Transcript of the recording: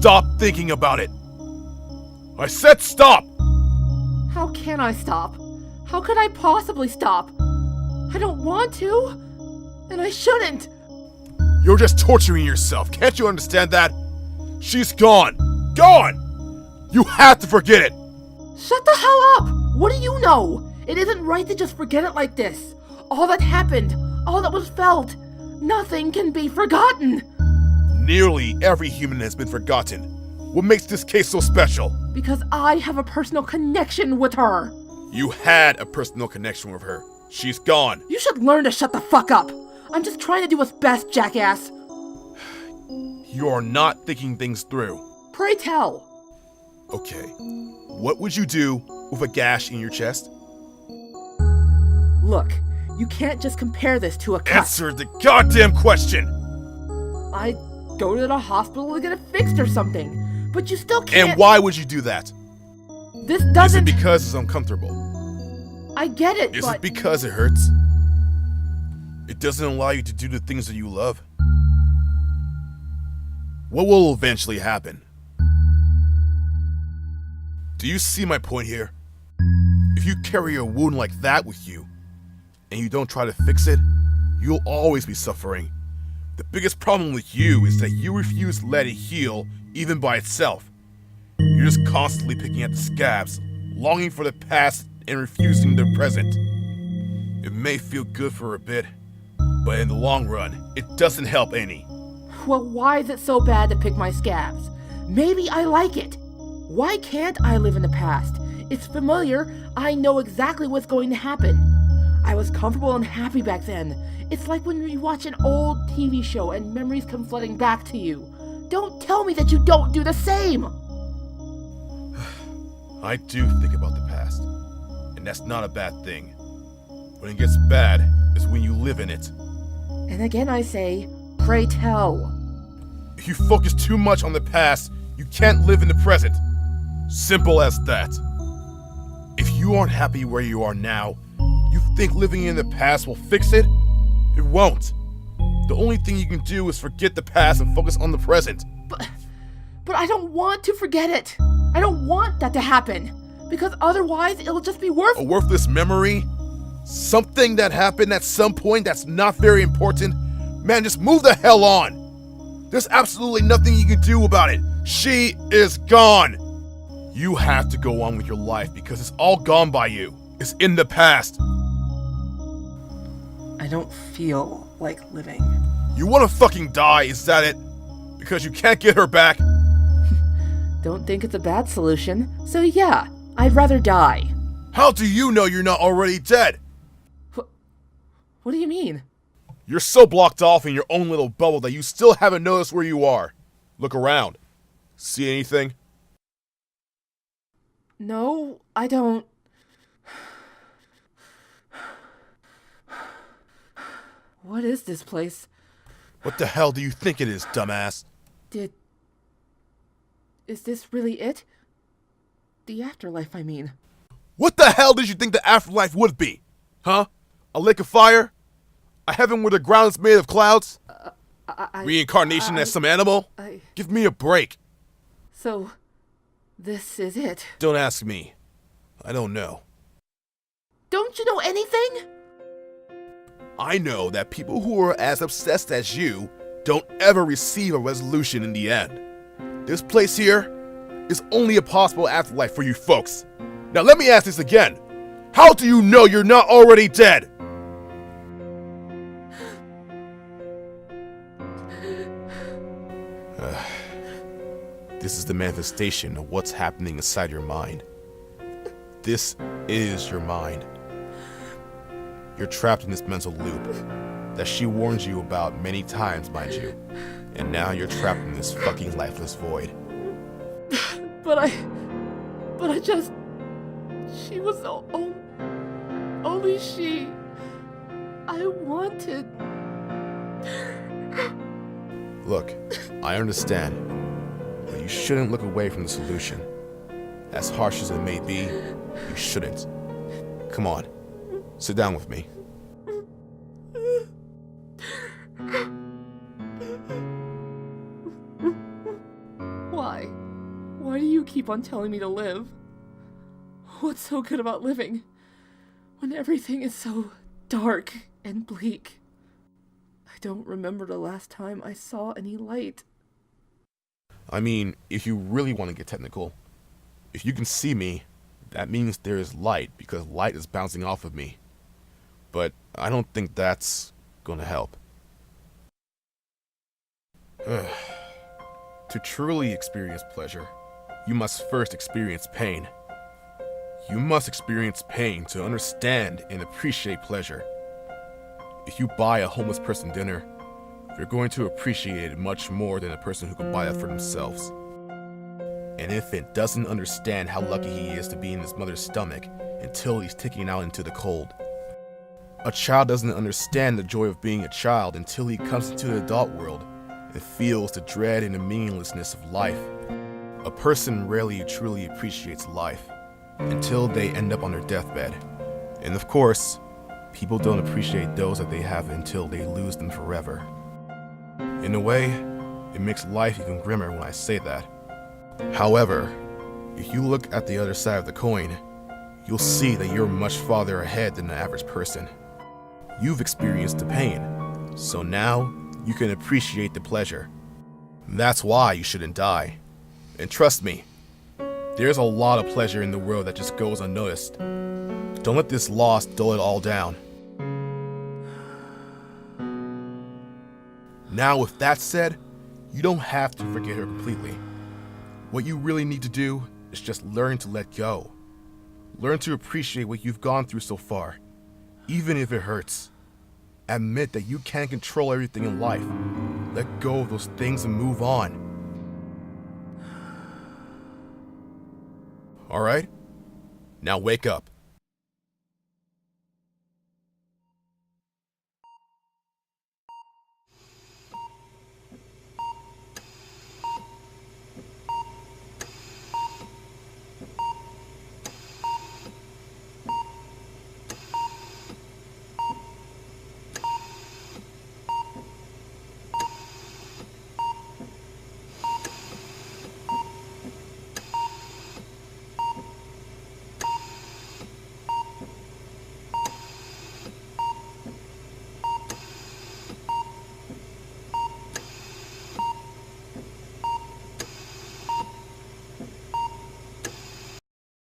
stop thinking about it. I said stop! How can I stop? How could I possibly stop? I don't want to, and I shouldn't. You're just torturing yourself. Can't you understand that? She's gone. Gone! You have to forget it. Shut the hell up! What do you know? It isn't right to just forget it like this. All that happened, all that was felt, nothing can be forgotten. Nearly every human has been forgotten. What makes this case so special? Because I have a personal connection with her. You had a personal connection with her. She's gone. You should learn to shut the fuck up. I'm just trying to do what's best, jackass. You are not thinking things through. Pray tell. Okay. What would you do with a gash in your chest? Look, you can't just compare this to a cut. Answer the goddamn question! I'd go to the hospital to get it fixed or something, but you still can't. And why would you do that? This Is doesn't. it because it's uncomfortable? I get it, Is but. it because it hurts? It doesn't allow you to do the things that you love? What will eventually happen? Do you see my point here? If you carry a wound like that with you, and you don't try to fix it, you'll always be suffering. The biggest problem with you is that you refuse to let it heal even by itself. You're just constantly picking at the scabs, longing for the past and refusing the present. It may feel good for a bit, but in the long run, it doesn't help any. Well, why is it so bad to pick my scabs? Maybe I like it. Why can't I live in the past? It's familiar. I know exactly what's going to happen. I was comfortable and happy back then. It's like when you watch an old TV show and memories come flooding back to you. Don't tell me that you don't do the same! I do think about the past, and that's not a bad thing. When it gets bad is when you live in it. And again I say, pray tell. If you focus too much on the past, you can't live in the present. Simple as that. If you aren't happy where you are now, you think living in the past will fix it? It won't. The only thing you can do is forget the past and focus on the present. But I don't want to forget it. I don't want that to happen. Because otherwise it'll just be A worthless memory? Something that happened at some point that's not very important? Man, just move the hell on. There's absolutely nothing you can do about it. She is gone. You have to go on with your life because it's all gone by you. It's in the past. I don't feel like living. You want to fucking die, is that it? Because you can't get her back? Don't think it's a bad solution, so yeah, I'd rather die. How do you know you're not already dead? What do you mean? You're so blocked off in your own little bubble that you still haven't noticed where you are. Look around. See anything? No, I don't. What is this place? What the hell do you think it is, dumbass? Is this really it? The afterlife, I mean. What the hell did you think the afterlife would be? Huh? A lake of fire? A heaven where the ground is made of clouds? Reincarnation as some animal? Give me a break. So, this is it. Don't ask me. I don't know. Don't you know anything? I know that people who are as obsessed as you don't ever receive a resolution in the end. This place here is only a possible afterlife for you folks. Now let me ask this again. How do you know you're not already dead? This is the manifestation of what's happening inside your mind. This is your mind. You're trapped in this mental loop that she warned you about many times, mind you. And now you're trapped in this fucking lifeless void. But I just... She was only she... I wanted... Look, I understand, but you shouldn't look away from the solution. As harsh as it may be, you shouldn't. Come on, sit down with me. Why? Why do you keep on telling me to live? What's so good about living when everything is so dark and bleak? I don't remember the last time I saw any light. I mean, if you really want to get technical, if you can see me, that means there is light because light is bouncing off of me. But I don't think that's gonna help. To truly experience pleasure, you must first experience pain. You must experience pain to understand and appreciate pleasure. If you buy a homeless person dinner, you're going to appreciate it much more than a person who can buy it for themselves. An infant doesn't understand how lucky he is to be in his mother's stomach until he's taken out into the cold. A child doesn't understand the joy of being a child until he comes into the adult world and feels the dread and the meaninglessness of life. A person rarely truly appreciates life until they end up on their deathbed. And of course, people don't appreciate those that they have until they lose them forever. In a way, it makes life even grimmer when I say that. However, if you look at the other side of the coin, you'll see that you're much farther ahead than the average person. You've experienced the pain, so now you can appreciate the pleasure. That's why you shouldn't die. And trust me, there's a lot of pleasure in the world that just goes unnoticed. Don't let this loss dull it all down. Now, with that said, you don't have to forget her completely. What you really need to do is just learn to let go. Learn to appreciate what you've gone through so far, even if it hurts. Admit that you can't control everything in life. Let go of those things and move on. Alright? Now wake up.